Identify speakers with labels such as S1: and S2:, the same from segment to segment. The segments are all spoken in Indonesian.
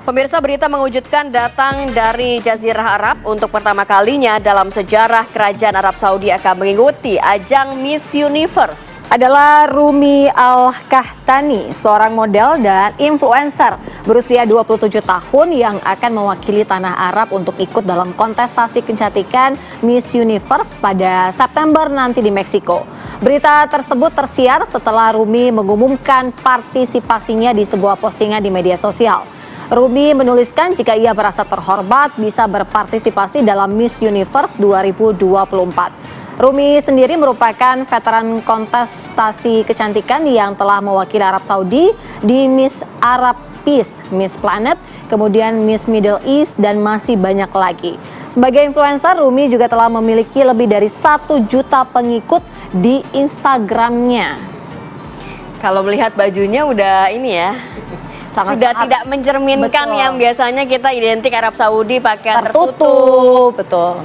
S1: Pemirsa, berita mengejutkan datang dari Jazirah Arab. Untuk pertama kalinya dalam sejarah Kerajaan Arab Saudi akan mengikuti ajang Miss Universe.
S2: Adalah Rumi Al-Kahtani, seorang model dan influencer berusia 27 tahun yang akan mewakili tanah Arab untuk ikut dalam kontestasi kecantikan Miss Universe pada September nanti di Meksiko. Berita tersebut tersiar setelah Rumi mengumumkan partisipasinya di sebuah postingan di media sosial. Rumi menuliskan jika ia merasa terhormat bisa berpartisipasi dalam Miss Universe 2024. Rumi sendiri merupakan veteran kontestasi kecantikan yang telah mewakili Arab Saudi di Miss Arab Peace, Miss Planet, kemudian Miss Middle East, dan masih banyak lagi. Sebagai influencer, Rumi juga telah memiliki lebih dari 1 juta pengikut di Instagramnya.
S1: Kalau melihat bajunya udah ini ya, sudah tidak mencerminkan yang biasanya kita identik Arab Saudi pakaian tertutup.
S2: Betul.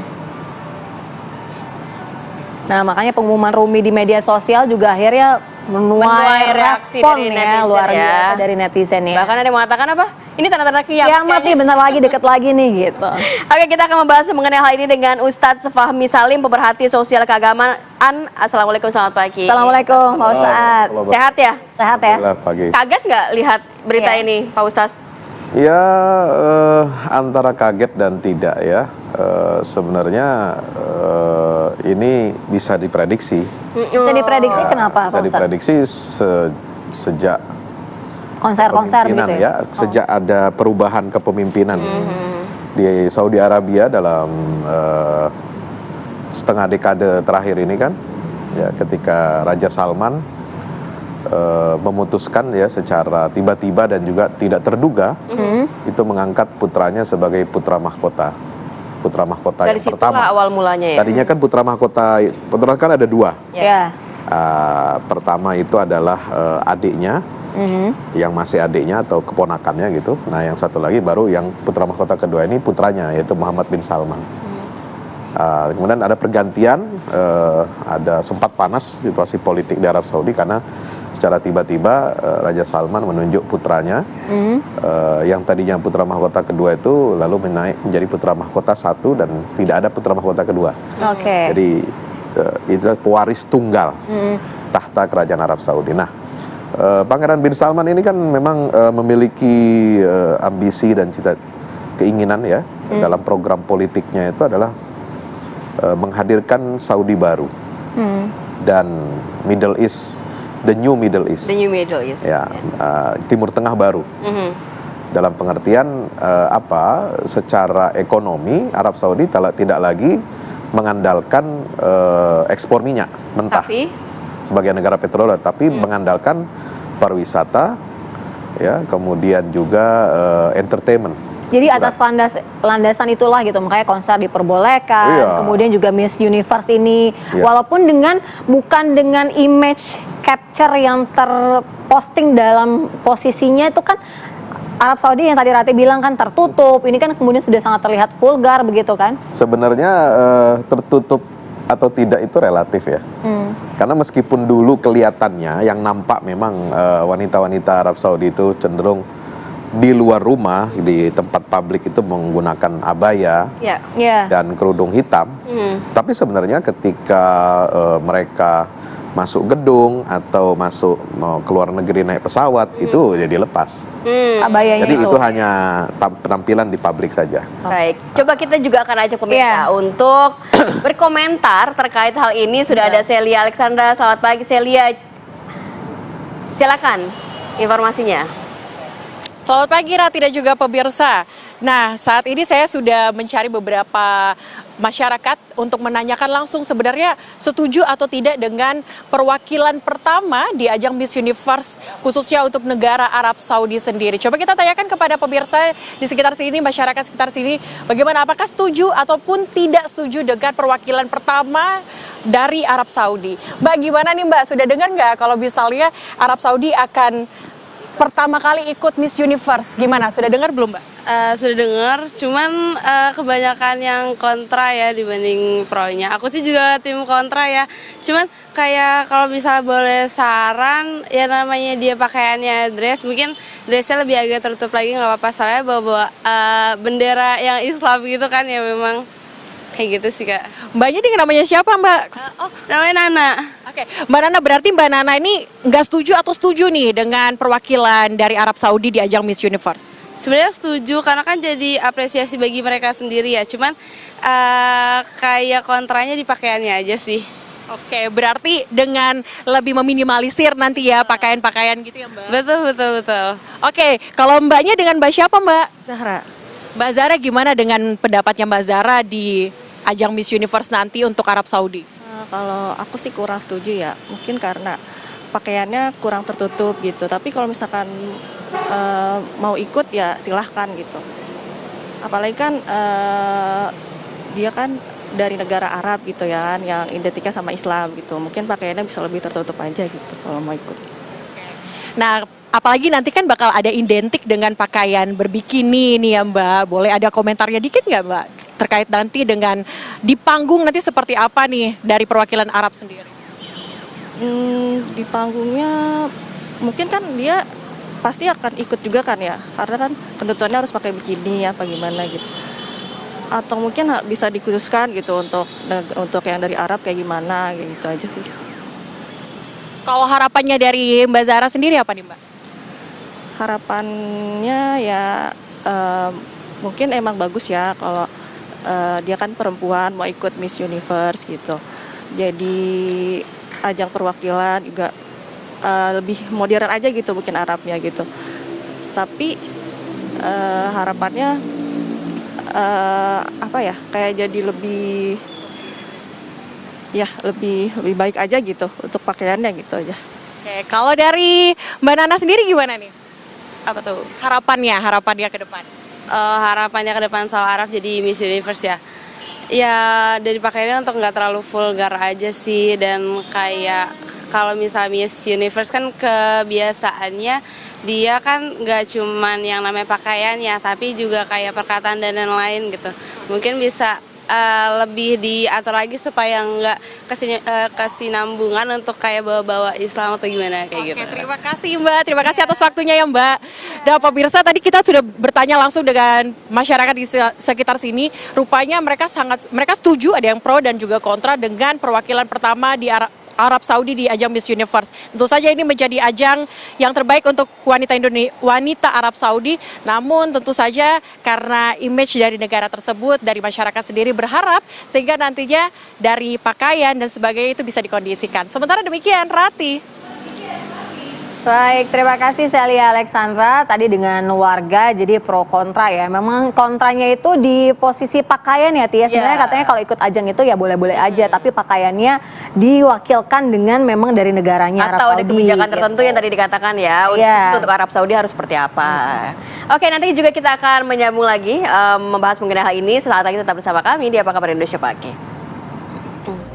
S2: Nah, makanya pengumuman Rumi di media sosial juga akhirnya menuai respon
S1: dari
S2: ya, luar biasa dari netizen ya.
S1: Bahkan ada yang mengatakan apa? Ini tanda-tanda
S2: kiamat nih, bentar lagi, deket lagi nih gitu.
S1: Oke, kita akan membahas mengenai hal ini dengan Ustadz Fahmi Salim, pemerhati sosial keagamaan. Assalamualaikum, selamat pagi.
S2: Assalamualaikum, Pak Ustadz.
S1: Sehat ya?
S2: Sehat ya?
S3: Pagi.
S1: Kaget nggak lihat berita ini, Pak Ustadz?
S3: Ya, antara kaget dan tidak ya. Sebenarnya ini bisa diprediksi.
S2: Bisa diprediksi kenapa, Pak Ustadz?
S3: Bisa diprediksi sejak
S2: konser-konser begitu ya?
S3: Sejak ada perubahan kepemimpinan di Saudi Arabia dalam setengah dekade terakhir ini kan, ya, ketika Raja Salman memutuskan ya secara tiba-tiba dan juga tidak terduga itu mengangkat putranya sebagai putra mahkota
S1: dari
S3: yang pertama.
S1: awal mulanya ya.
S3: Tadinya kan putra kan ada 2.
S2: Ya.
S3: Pertama itu adalah adiknya, yang masih adiknya atau keponakannya gitu. Nah, yang satu lagi baru yang putra mahkota kedua ini putranya, yaitu Muhammad bin Salman. Kemudian ada pergantian, ada sempat panas situasi politik di Arab Saudi karena secara tiba-tiba Raja Salman menunjuk putranya, yang tadinya putra mahkota kedua itu lalu menaik menjadi putra mahkota 1 dan tidak ada putra mahkota kedua.
S2: Oke.
S3: Jadi itu pewaris tunggal tahta kerajaan Arab Saudi. Nah, Pangeran bin Salman ini kan memang memiliki ambisi dan keinginan ya dalam program politiknya itu adalah menghadirkan Saudi baru dan Middle East, the new Middle East.
S1: The new Middle East.
S3: Ya, Timur Tengah baru. Dalam pengertian secara ekonomi Arab Saudi tidak lagi mengandalkan ekspor minyak mentah sebagai negara petroler, tapi mengandalkan pariwisata, ya, kemudian juga entertainment.
S2: Jadi atas landasan itulah gitu, makanya konser diperbolehkan, kemudian juga Miss Universe ini, walaupun bukan dengan image capture yang terposting dalam posisinya itu kan Arab Saudi yang tadi Rati bilang kan tertutup, ini kan kemudian sudah sangat terlihat vulgar begitu kan?
S3: Sebenarnya tertutup atau tidak itu relatif ya. Karena meskipun dulu kelihatannya yang nampak memang wanita-wanita Arab Saudi itu cenderung di luar rumah, di tempat publik itu menggunakan abaya dan kerudung hitam. Tapi sebenarnya ketika mereka masuk gedung atau mau keluar negeri naik pesawat itu jadi lepas.
S2: Abayanya
S3: jadi itu hanya penampilan di publik saja.
S1: Baik, coba kita juga akan ajak pemirsa untuk berkomentar terkait hal ini. Sudah ada Celia Alexandra. Selamat pagi Celia, silakan informasinya.
S4: Selamat pagi Rati dan juga pemirsa. Nah, saat ini saya sudah mencari beberapa masyarakat untuk menanyakan langsung sebenarnya setuju atau tidak dengan perwakilan pertama di ajang Miss Universe khususnya untuk negara Arab Saudi sendiri. Coba kita tanyakan kepada pemirsa di sekitar sini, masyarakat sekitar sini, bagaimana, apakah setuju ataupun tidak setuju dengan perwakilan pertama dari Arab Saudi. Mbak, gimana nih Mbak, sudah dengar nggak kalau misalnya Arab Saudi akan pertama kali ikut Miss Universe. Gimana? Sudah dengar belum, Mbak?
S5: Sudah dengar, cuman kebanyakan yang kontra ya dibanding pro-nya. Aku sih juga tim kontra ya. Cuman kayak kalau misalnya boleh saran, ya namanya dia pakaiannya dress, mungkin dressnya lebih agak tertutup lagi nggak apa-apa. Soalnya bawa bendera yang Islam gitu kan ya memang kayak gitu sih Kak.
S4: Mbaknya dengan namanya siapa, Mbak?
S5: Oh, namanya Nana.
S4: Oke, Mbak Nana, berarti Mbak Nana ini nggak setuju atau setuju nih dengan perwakilan dari Arab Saudi di ajang Miss Universe?
S5: Sebenarnya setuju karena kan jadi apresiasi bagi mereka sendiri ya. Cuman kayak kontranya di pakaiannya aja sih.
S4: Oke, berarti dengan lebih meminimalisir nanti ya pakaian-pakaian gitu ya, Mbak?
S5: Betul, betul, betul.
S4: Oke, kalau Mbaknya dengan Mbak siapa, Mbak?
S6: Zahra.
S4: Mbak Zara gimana dengan pendapatnya Mbak Zara di ajang Miss Universe nanti untuk Arab Saudi?
S6: Kalau aku sih kurang setuju ya, mungkin karena pakaiannya kurang tertutup gitu. Tapi kalau misalkan mau ikut ya silahkan gitu. Apalagi kan dia kan dari negara Arab gitu ya, yang identiknya sama Islam gitu. Mungkin pakaiannya bisa lebih tertutup aja gitu kalau mau ikut.
S4: Nah, apalagi nanti kan bakal ada identik dengan pakaian berbikini nih ya Mbak. Boleh ada komentarnya dikit nggak Mbak? Terkait nanti dengan di panggung nanti seperti apa nih dari perwakilan Arab sendiri?
S6: Di panggungnya mungkin kan dia pasti akan ikut juga kan ya. Karena kan ketentuannya harus pakai bikini apa gimana gitu. Atau mungkin bisa dikhususkan gitu untuk yang dari Arab kayak gimana gitu aja sih.
S4: Kalau harapannya dari Mbak Zara sendiri apa nih Mbak?
S6: Harapannya ya mungkin emang bagus ya kalau dia kan perempuan mau ikut Miss Universe gitu. Jadi ajang perwakilan juga lebih modern aja gitu mungkin Arabnya gitu. Tapi harapannya apa ya, kayak jadi lebih baik aja gitu untuk pakaiannya gitu aja.
S4: Oke, kalau dari Mbak Nana sendiri gimana nih?
S5: Apa tuh?
S4: Harapannya ke depan?
S5: Harapannya ke depan soal Arab jadi Miss Universe ya. Ya dari pakaiannya untuk nggak terlalu vulgar aja sih, dan kayak kalau misalnya Miss Universe kan kebiasaannya dia kan nggak cuman yang namanya pakaiannya, tapi juga kayak perkataan dan lain-lain gitu. Mungkin bisa lebih diatur lagi supaya nggak kesinambungan untuk kayak bawa-bawa Islam atau gimana kayak gitu.
S4: Oke, terima kasih Mbak, terima kasih atas waktunya ya Mbak. Dan pemirsa, tadi kita sudah bertanya langsung dengan masyarakat di sekitar sini. Rupanya mereka setuju, ada yang pro dan juga kontra dengan perwakilan pertama di Arab Saudi di ajang Miss Universe. Tentu saja ini menjadi ajang yang terbaik untuk wanita Arab Saudi. Namun tentu saja karena image dari negara tersebut, dari masyarakat sendiri berharap sehingga nantinya dari pakaian dan sebagainya itu bisa dikondisikan. Sementara demikian, Rati.
S2: Baik, terima kasih Celia Alexandra. Tadi dengan warga jadi pro kontra ya. Memang kontranya itu di posisi pakaian ya Tia. Sebenarnya katanya kalau ikut ajang itu ya boleh-boleh aja. Tapi pakaiannya diwakilkan dengan memang dari negaranya Arab Saudi.
S1: Atau ada kebijakan tertentu yang tadi dikatakan ya. Untuk Arab Saudi harus seperti apa. Oke, nanti juga kita akan menyambung lagi membahas mengenai hal ini. Sesaat lagi tetap bersama kami di Apa Kabar Indonesia Pagi.